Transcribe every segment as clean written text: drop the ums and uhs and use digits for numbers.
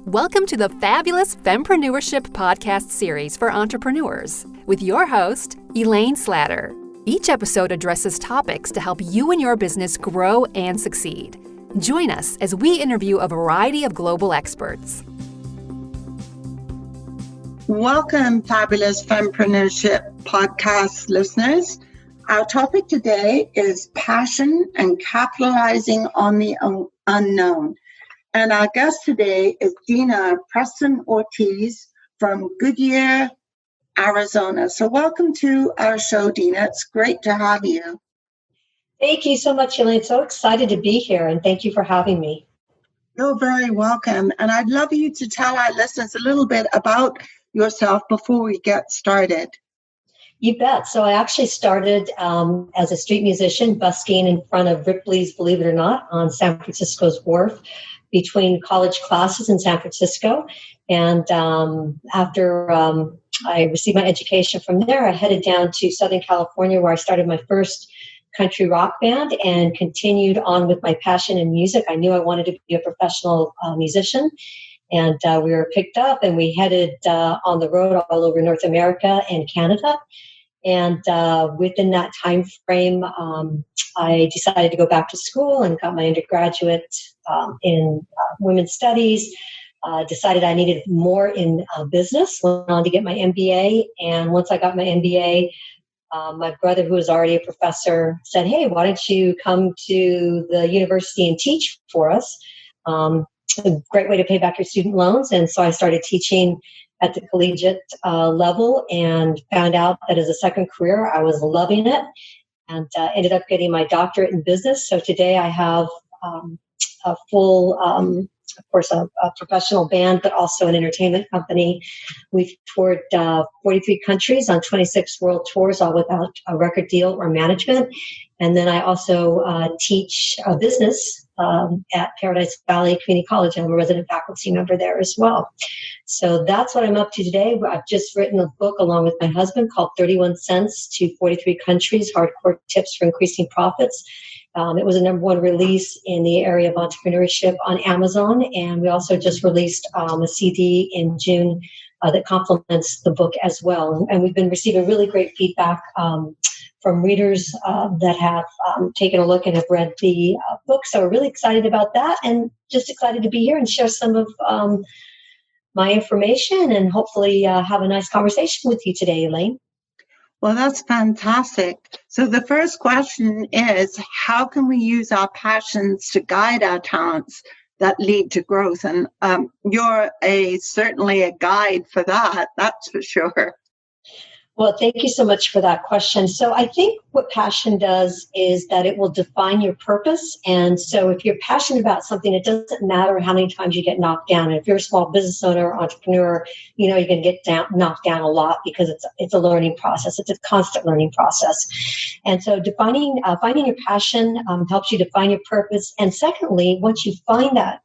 Welcome to the fabulous Fempreneurship podcast series for entrepreneurs with your host, Elaine Slatter. Each episode addresses topics to help you and your business grow and succeed. Join us as we interview a variety of global experts. Welcome, fabulous Fempreneurship podcast listeners. Our topic today is passion and capitalizing on the unknown. And our guest today is Dina Ortiz from Goodyear, Arizona. So welcome to our show, Dina. It's great to have you. Thank you so much, Elaine. So excited to be here, and thank you for having me. You're very welcome. And I'd love you to tell our listeners a little bit about yourself before we get started. You bet. So I actually started as a street musician, busking in front of Ripley's, believe it or not, on San Francisco's Wharf between college classes in San Francisco. And after I received my education from there, I headed down to Southern California, where I started my first country rock band and continued on with my passion in music. I knew I wanted to be a professional musician. And we were picked up and we headed on the road all over North America and Canada. And within that time frame, I decided to go back to school and got my undergraduate in women's studies. Decided I needed more in business, went on to get my MBA. And once I got my MBA, my brother, who was already a professor, said, "Hey, why don't you come to the university and teach for us? A great way to pay back your student loans." And so I started teaching at the collegiate level and found out that as a second career, I was loving it, and ended up getting my doctorate in business. So today I have a full, of course, a professional band, but also an entertainment company. We've toured 43 countries on 26 world tours, all without a record deal or management. And then I also teach business at Paradise Valley Community College. I'm a resident faculty member there as well. So that's what I'm up to today. I've just written a book along with my husband called 31 Cents to 43 Countries, Hardcore Tips for Increasing Profits. It was a #1 release in the area of entrepreneurship on Amazon. And we also just released a CD in June that complements the book as well. And we've been receiving really great feedback from readers that have taken a look and have read the book. So we're really excited about that and just excited to be here and share some of my information and hopefully have a nice conversation with you today, Elaine. Well, that's fantastic. So the first question is, how can we use our passions to guide our talents that lead to growth? And you're certainly a guide for that, that's for sure. Well, thank you so much for that question. So I think what passion does is that it will define your purpose. And so if you're passionate about something, it doesn't matter how many times you get knocked down. And if you're a small business owner or entrepreneur, you know you're going to get knocked down a lot because it's a learning process. It's a constant learning process. And so finding your passion helps you define your purpose. And secondly, once you find that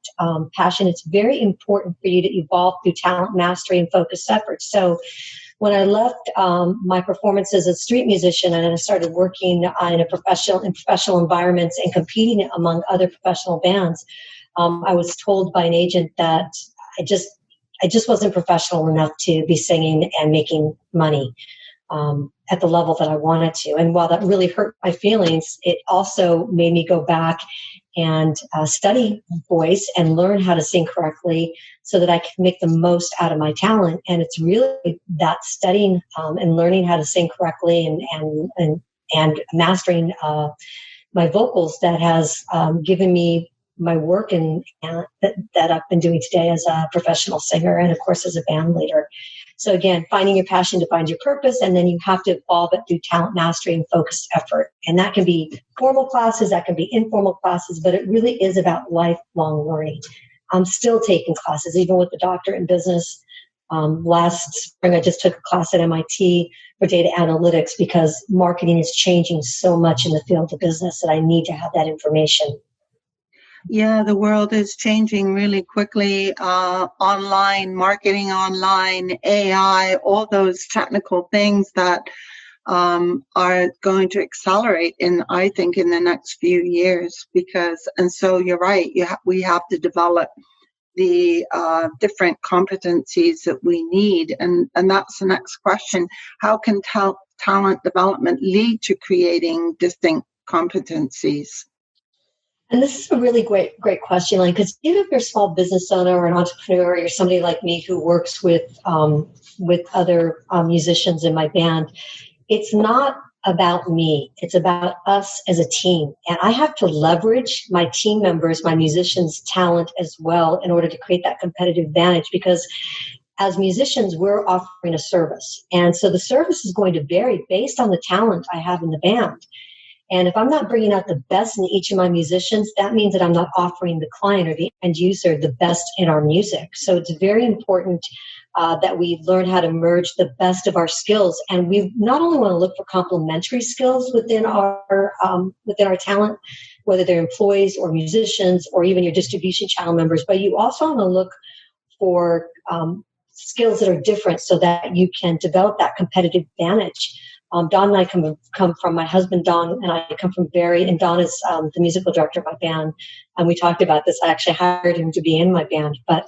passion, it's very important for you to evolve through talent mastery and focused efforts. So when I left my performance as a street musician and I started working in professional environments and competing among other professional bands, I was told by an agent that I just wasn't professional enough to be singing and making money at the level that I wanted to. And while that really hurt my feelings, it also made me go back and study voice and learn how to sing correctly so that I can make the most out of my talent. And it's really that studying and learning how to sing correctly and mastering my vocals that has given me my work and that I've been doing today as a professional singer and, of course, as a band leader. So again, finding your passion defines your purpose, and then you have to evolve it through talent mastery and focused effort. And that can be formal classes, that can be informal classes, but it really is about lifelong learning. I'm still taking classes, even with the doctorate in business. Last spring, I just took a class at MIT for data analytics because marketing is changing so much in the field of business that I need to have that information. Yeah, the world is changing really quickly. Online, marketing online, AI, all those technical things that are going to accelerate I think in the next few years and so you're right, we have to develop the different competencies that we need. And that's the next question. How can talent development lead to creating distinct competencies? And this is a really great question, Elaine, because even if you're a small business owner or an entrepreneur, or you're somebody like me who works with other musicians in my band, it's not about me. It's about us as a team. And I have to leverage my team members, my musicians' talent as well in order to create that competitive advantage, because as musicians, we're offering a service. And so the service is going to vary based on the talent I have in the band. And if I'm not bringing out the best in each of my musicians, that means that I'm not offering the client or the end user the best in our music. So it's very important that we learn how to merge the best of our skills. And we not only want to look for complementary skills within our talent, whether they're employees or musicians or even your distribution channel members, but you also want to look for skills that are different so that you can develop that competitive advantage. Don and I come from, my husband Don and I come from and Don is the musical director of my band, and we talked about this. I actually hired him to be in my band, but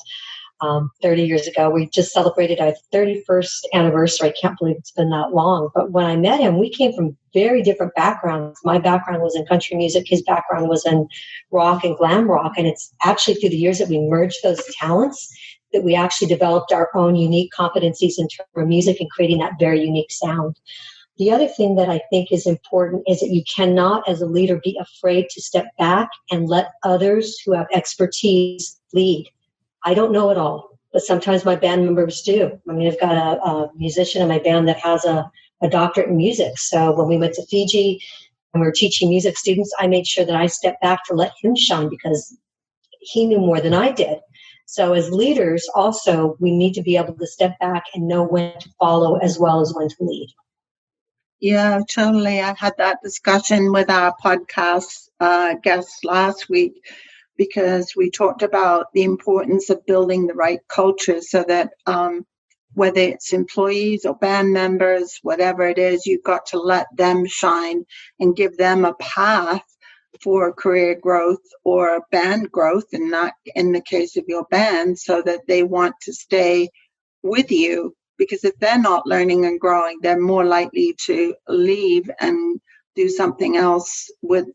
30 years ago, we just celebrated our 31st anniversary. I can't believe it's been that long. But when I met him, we came from very different backgrounds. My background was in country music. His background was in rock and glam rock. And it's actually through the years that we merged those talents that we actually developed our own unique competencies in terms of music and creating that very unique sound. The other thing that I think is important is that you cannot, as a leader, be afraid to step back and let others who have expertise lead. I don't know it all, but sometimes my band members do. I mean, I've got a musician in my band that has a doctorate in music. So when we went to Fiji and we were teaching music students, I made sure that I stepped back to let him shine because he knew more than I did. So as leaders, also, we need to be able to step back and know when to follow as well as when to lead. Yeah, totally. I had that discussion with our podcast guests last week because we talked about the importance of building the right culture so that whether it's employees or band members, whatever it is, you've got to let them shine and give them a path for career growth or band growth, and not in the case of your band, so that they want to stay with you. Because if they're not learning and growing, they're more likely to leave and do something else with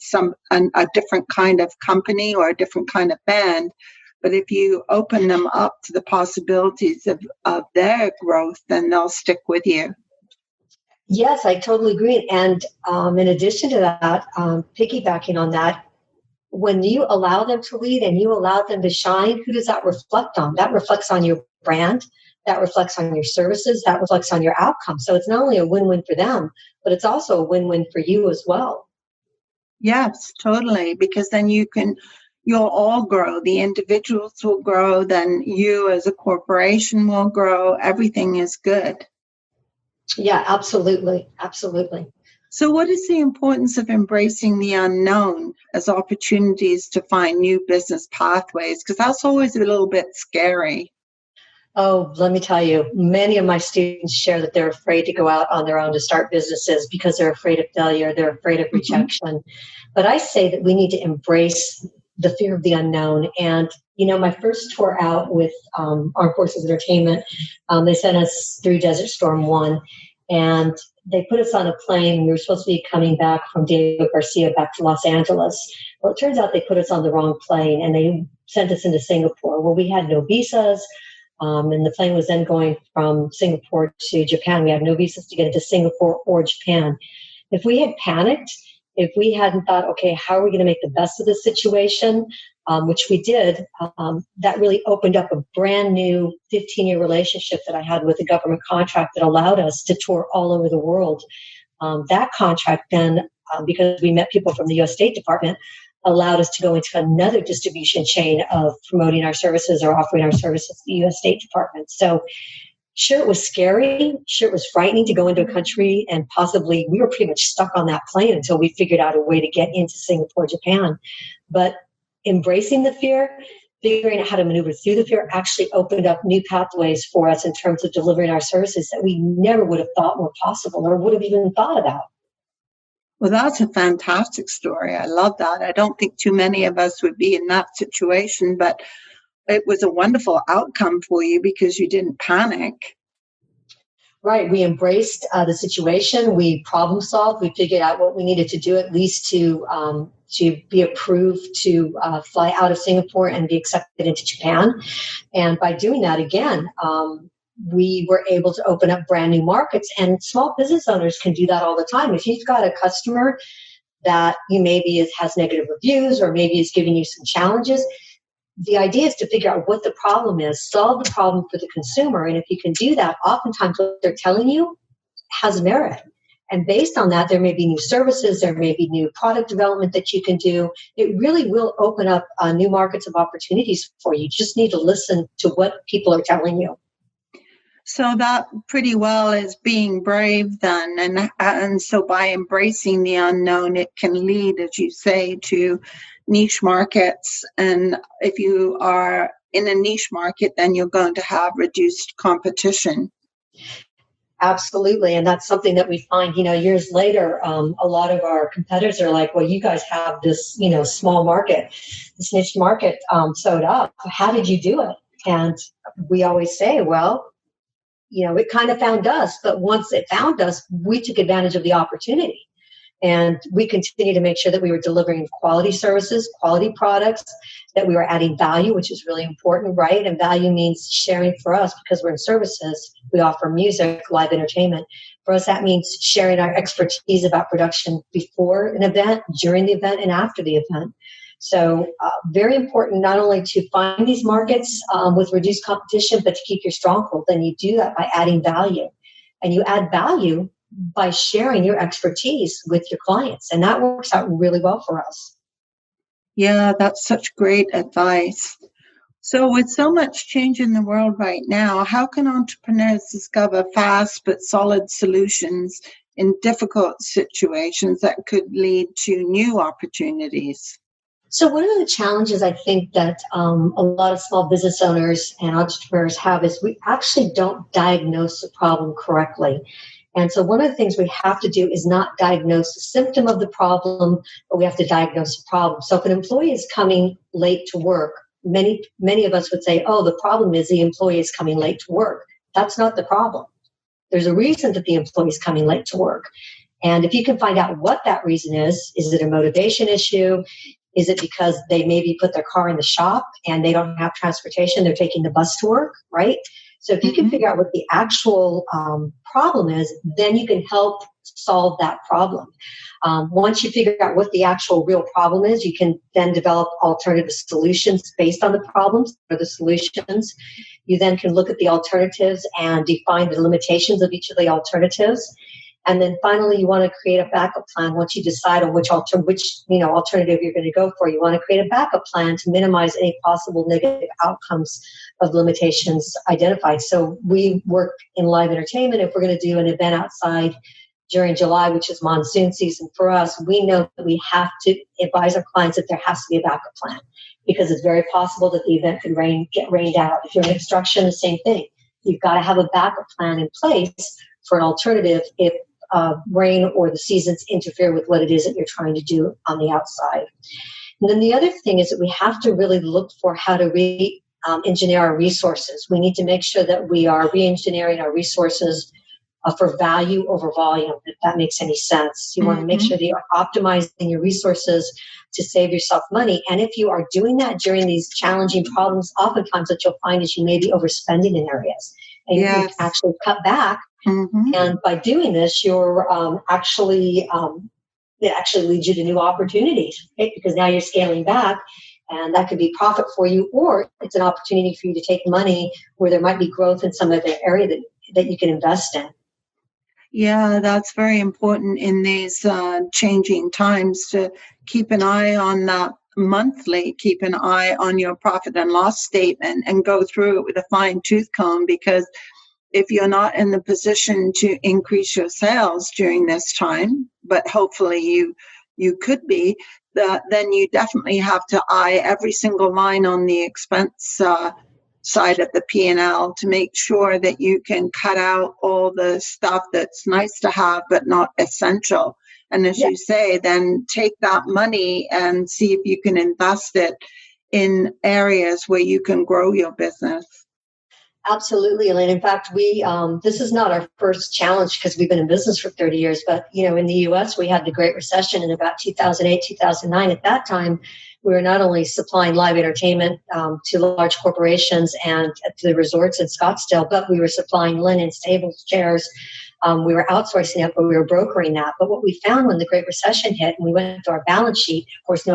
a different kind of company or a different kind of band. But if you open them up to the possibilities of their growth, then they'll stick with you. Yes, I totally agree. And in addition to that, piggybacking on that, when you allow them to lead and you allow them to shine, who does that reflect on? That reflects on your brand. That reflects on your services, that reflects on your outcome. So it's not only a win-win for them, but it's also a win-win for you as well. Yes, totally. Because then you'll all grow. The individuals will grow, then you as a corporation will grow. Everything is good. Yeah, absolutely. Absolutely. So what is the importance of embracing the unknown as opportunities to find new business pathways? Because that's always a little bit scary. Oh, let me tell you, many of my students share that they're afraid to go out on their own to start businesses because they're afraid of failure, they're afraid of rejection. But I say that we need to embrace the fear of the unknown. And, my first tour out with Armed Forces Entertainment, they sent us through Desert Storm 1, and they put us on a plane. We were supposed to be coming back from Diego Garcia back to Los Angeles. Well, it turns out they put us on the wrong plane, and they sent us into Singapore. Well, we had no visas. And the plane was then going from Singapore to Japan. We had no visas to get into Singapore or Japan. If we had panicked, if we hadn't thought, okay, how are we going to make the best of this situation, which we did, that really opened up a brand new 15-year relationship that I had with a government contract that allowed us to tour all over the world. That contract then, because we met people from the U.S. State Department, allowed us to go into another distribution chain of promoting our services or offering our services to the U.S. State Department. So sure, it was scary. Sure, it was frightening to go into a country, and possibly we were pretty much stuck on that plane until we figured out a way to get into Singapore, Japan. But embracing the fear, figuring out how to maneuver through the fear actually opened up new pathways for us in terms of delivering our services that we never would have thought were possible or would have even thought about. Well, that's a fantastic story. I love that. I don't think too many of us would be in that situation, but it was a wonderful outcome for you because you didn't panic. Right. We embraced the situation. We problem solved. We figured out what we needed to do, at least to be approved to fly out of Singapore and be accepted into Japan. And by doing that, again, we were able to open up brand new markets. And small business owners can do that all the time. If you've got a customer that you maybe has negative reviews or maybe is giving you some challenges, the idea is to figure out what the problem is, solve the problem for the consumer. And if you can do that, oftentimes what they're telling you has merit. And based on that, there may be new services, there may be new product development that you can do. It really will open up new markets of opportunities for you. You just need to listen to what people are telling you. So that pretty well is being brave then. And so by embracing the unknown, it can lead, as you say, to niche markets. And if you are in a niche market, then you're going to have reduced competition. Absolutely. And that's something that we find, years later, a lot of our competitors are like, well, you guys have this, small market, this niche market sewed up. How did you do it? And we always say, well, it kind of found us, but once it found us, we took advantage of the opportunity. And we continue to make sure that we were delivering quality services, quality products, that we were adding value, which is really important, right? And value means sharing for us because we're in services. We offer music, live entertainment. For us, that means sharing our expertise about production before an event, during the event, and after the event. So very important not only to find these markets with reduced competition, but to keep your stronghold. And you do that by adding value. And you add value by sharing your expertise with your clients. And that works out really well for us. Yeah, that's such great advice. So with so much change in the world right now, how can entrepreneurs discover fast but solid solutions in difficult situations that could lead to new opportunities? So one of the challenges I think that a lot of small business owners and entrepreneurs have is we actually don't diagnose the problem correctly. And so one of the things we have to do is not diagnose the symptom of the problem, but we have to diagnose the problem. So if an employee is coming late to work, many of us would say, oh, the problem is the employee is coming late to work. That's not the problem. There's a reason that the employee is coming late to work. And if you can find out what that reason is it a motivation issue? Is it because they maybe put their car in the shop and they don't have transportation? They're taking the bus to work, right? So if you can figure out what the actual problem is, then you can help solve that problem. Once you figure out what the actual real problem is, you can then develop alternative solutions based on the problems or the solutions. You then can look at the alternatives and define the limitations of each of the alternatives. And then finally, you want to create a backup plan. Once you decide on which alternative you're going to go for, you want to create a backup plan to minimize any possible negative outcomes of limitations identified. So we work in live entertainment. If we're going to do an event outside during July, which is monsoon season for us, we know that we have to advise our clients that there has to be a backup plan because it's very possible that the event could get rained out. If you're in construction, the same thing. You've got to have a backup plan in place for an alternative if rain or the seasons interfere with what it is that you're trying to do on the outside. And then the other thing is that we have to really look for how to re-engineer our resources. We need to make sure that we are re-engineering our resources for value over volume, if that makes any sense. You want to make sure that you're optimizing your resources to save yourself money. And if you are doing that during these challenging problems, oftentimes what you'll find is you may be overspending in areas. And you can actually cut back. And by doing this, you're it actually leads you to new opportunities, right? Because now you're scaling back, and that could be profit for you, or it's an opportunity for you to take money where there might be growth in some other area that you can invest in. Yeah, that's very important in these changing times to keep an eye on that monthly, keep an eye on your profit and loss statement and go through it with a fine tooth comb, because if you're not in the position to increase your sales during this time, but hopefully you could be, then you definitely have to eye every single line on the expense side of the P&L to make sure that you can cut out all the stuff that's nice to have but not essential. And as you say, then take that money and see if you can invest it in areas where you can grow your business. Absolutely, Elaine. In fact, we this is not our first challenge because we've been in business for 30 years. But, in the U.S., we had the Great Recession in about 2008, 2009. At that time, we were not only supplying live entertainment to large corporations and to the resorts in Scottsdale, but we were supplying linens, tables, chairs. We were outsourcing it, but we were brokering that. But what we found when the Great Recession hit and we went to our balance sheet, of course,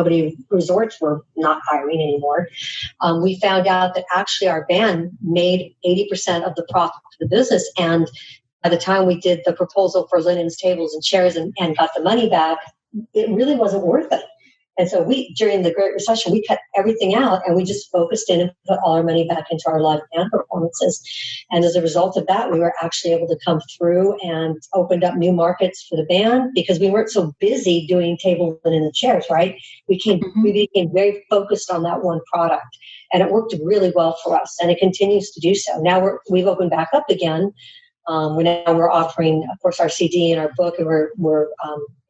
resorts were not hiring anymore. We found out that actually our band made 80% of the profit of the business. And by the time we did the proposal for linens, tables, and chairs and got the money back, it really wasn't worth it. And so during the Great Recession, we cut everything out and we just focused in and put all our money back into our live band performances. And as a result of that, we were actually able to come through and opened up new markets for the band because we weren't so busy doing tables and in the chairs, right? We became very focused on that one product, and it worked really well for us, and it continues to do so. Now we've opened back up again. We're offering, of course, our CD and our book, and we're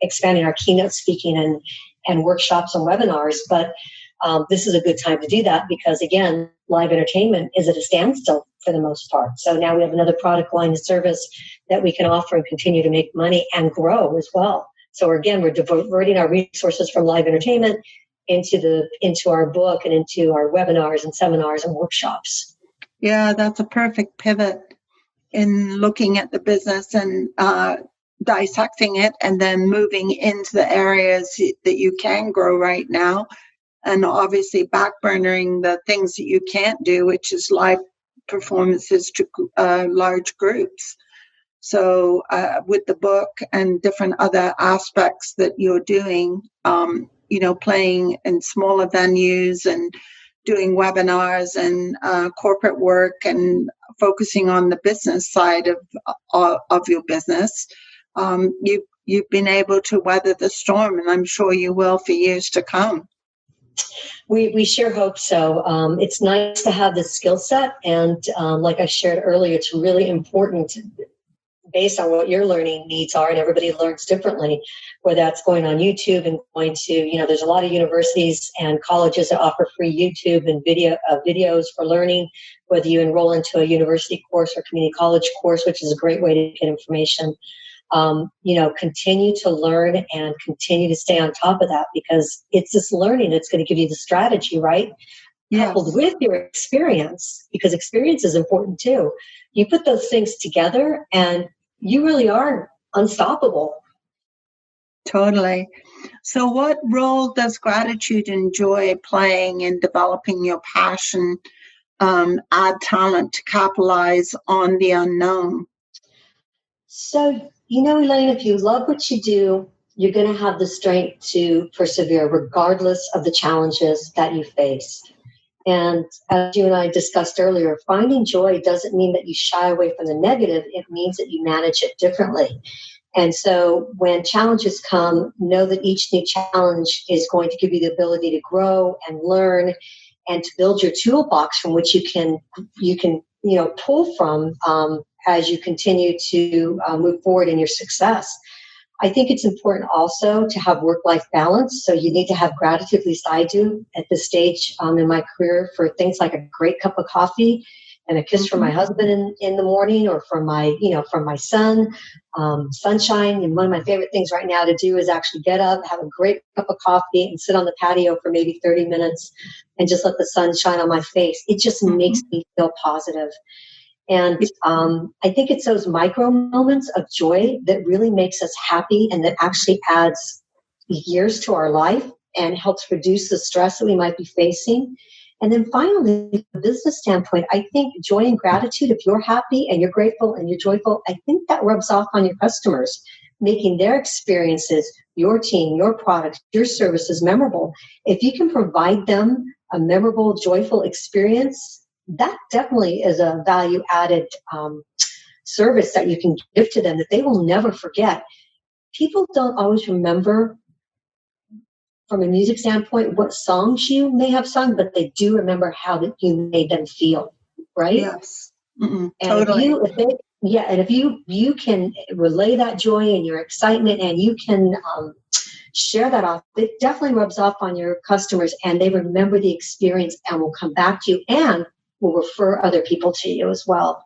expanding our keynote speaking and workshops and webinars. But this is a good time to do that because, again, live entertainment is at a standstill for the most part. So now we have another product line of service that we can offer and continue to make money and grow as well. So again, we're diverting our resources from live entertainment into our book and into our webinars and seminars and workshops. Yeah, that's a perfect pivot in looking at the business and dissecting it and then moving into the areas that you can grow right now, and obviously backburnering the things that you can't do, which is live performances to large groups. So with the book and different other aspects that you're doing, playing in smaller venues and doing webinars and corporate work and focusing on the business side of your business, you've been able to weather the storm, and I'm sure you will for years to come. We sure hope so. It's nice to have this skill set, and like I shared earlier, it's really important based on what your learning needs are, and everybody learns differently, whether that's going on YouTube and going to, there's a lot of universities and colleges that offer free YouTube and videos for learning, whether you enroll into a university course or community college course, which is a great way to get information. Continue to learn and continue to stay on top of that, because it's this learning that's going to give you the strategy, right? Yes. Coupled with your experience, because experience is important too. You put those things together and you really are unstoppable. Totally. So what role does gratitude and joy playing in developing your passion, add talent to capitalize on the unknown? So, Elaine, if you love what you do, you're going to have the strength to persevere regardless of the challenges that you face. And as you and I discussed earlier, finding joy doesn't mean that you shy away from the negative. It means that you manage it differently. And so when challenges come, know that each new challenge is going to give you the ability to grow and learn and to build your toolbox from which you can pull from as you continue to move forward in your success. I think it's important also to have work-life balance. So you need to have gratitude, at least I do at this stage in my career, for things like a great cup of coffee and a kiss from my husband in the morning, or from my son, sunshine. And one of my favorite things right now to do is actually get up, have a great cup of coffee, and sit on the patio for maybe 30 minutes and just let the sun shine on my face. It just makes me feel positive. And I think it's those micro moments of joy that really makes us happy, and that actually adds years to our life and helps reduce the stress that we might be facing. And then finally, from a business standpoint, I think joy and gratitude, if you're happy and you're grateful and you're joyful, I think that rubs off on your customers, making their experiences, your team, your products, your services memorable. If you can provide them a memorable, joyful experience, that definitely is a value-added service that you can give to them that they will never forget. People don't always remember, from a music standpoint, what songs you may have sung, but they do remember how that you made them feel, right? Yes, totally. If you can relay that joy and your excitement, and you can share that off. It definitely rubs off on your customers, and they remember the experience and will come back to you and will refer other people to you as well.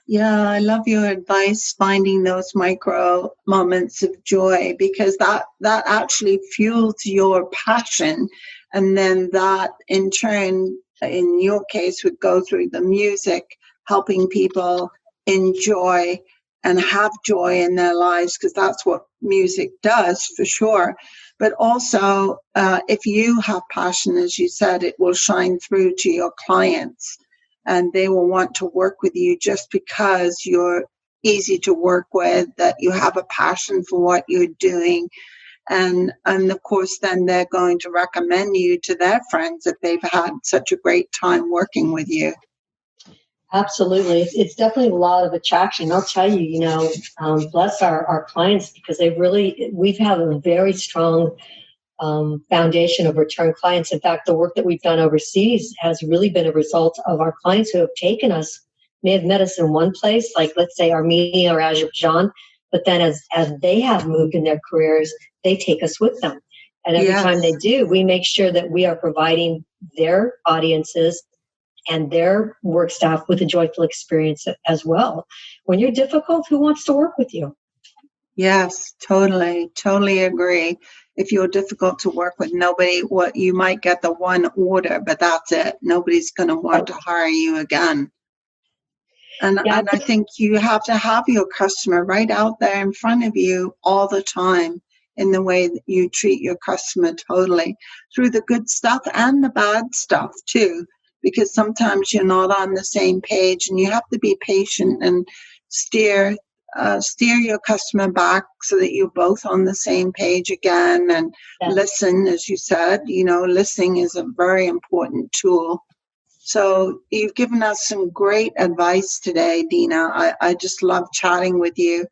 Yeah, I love your advice, finding those micro moments of joy, because that actually fuels your passion. And then that in turn, in your case, would go through the music, helping people enjoy and have joy in their lives, because that's what music does for sure. But also, if you have passion, as you said, it will shine through to your clients. And they will want to work with you just because you're easy to work with, that you have a passion for what you're doing. And of course, then they're going to recommend you to their friends if they've had such a great time working with you. Absolutely. It's definitely a lot of attraction. I'll tell you, bless our clients, because we've had a very strong foundation of return clients. In fact, the work that we've done overseas has really been a result of our clients who have taken us, may have met us in one place, like let's say Armenia or Azerbaijan, but then as they have moved in their careers, they take us with them. And every time they do, we make sure that we are providing their audiences and their work staff with a joyful experience as well. When you're difficult, who wants to work with you? Yes, totally agree. If you're difficult to work with, you might get the one order, but that's it. Nobody's going to want to hire you again. And I think you have to have your customer right out there in front of you all the time, in the way that you treat your customer, totally, through the good stuff and the bad stuff too, because sometimes you're not on the same page, and you have to be patient and steer your customer back so that you're both on the same page again, and listen, as you said. Listening is a very important tool. So you've given us some great advice today, Dina. I just love chatting with you.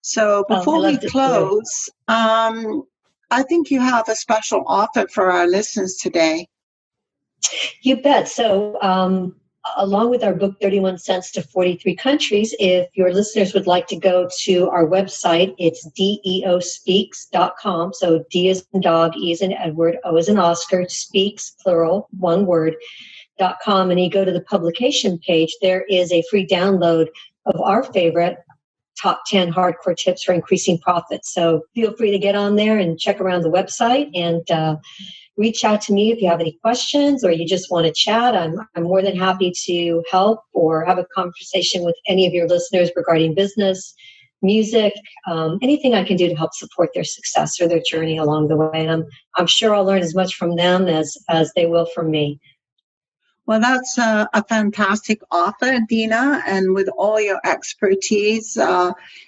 So before we close, I think you have a special offer for our listeners today. You bet. So along with our book, 31 Cents to 43 Countries, if your listeners would like to go to our website, it's deospeaks.com. So D as in dog, E as in Edward, O as in Oscar, speaks, plural, one word, .com. And you go to the publication page, there is a free download of our favorite top 10 hardcore tips for increasing profits. So feel free to get on there and check around the website, and reach out to me if you have any questions or you just want to chat. I'm more than happy to help or have a conversation with any of your listeners regarding business, music, anything I can do to help support their success or their journey along the way. And I'm sure I'll learn as much from them as they will from me. Well, that's a fantastic offer, Dina, and with all your expertise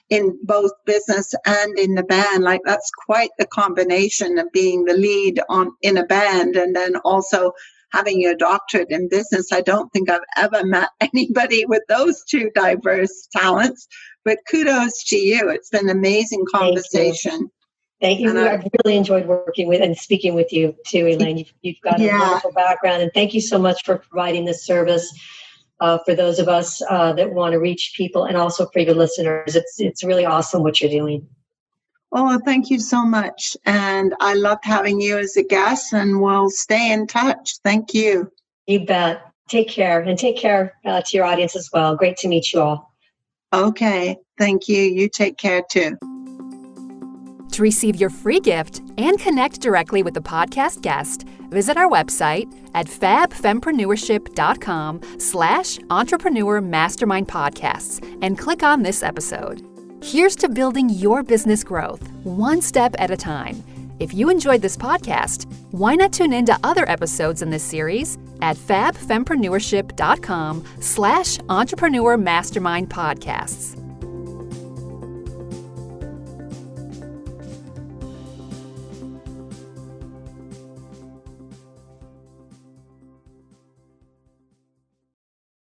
in both business and in the band, that's quite the combination of being the lead in a band and then also having your doctorate in business. I don't think I've ever met anybody with those two diverse talents, but kudos to you. It's been an amazing conversation. Thank you. I've really enjoyed working with and speaking with you too, Elaine. You've got a wonderful background, and thank you so much for providing this service for those of us that want to reach people, and also for your listeners. It's really awesome what you're doing. Oh, thank you so much. And I loved having you as a guest, and we'll stay in touch. Thank you. You bet. Take care, and take care to your audience as well. Great to meet you all. Okay. Thank you. You take care too. To receive your free gift and connect directly with the podcast guest, visit our website at fabfempreneurship.com/entrepreneur mastermind podcasts and click on this episode. Here's to building your business growth, one step at a time. If you enjoyed this podcast, why not tune in to other episodes in this series at fabfempreneurship.com/entrepreneur mastermind podcasts.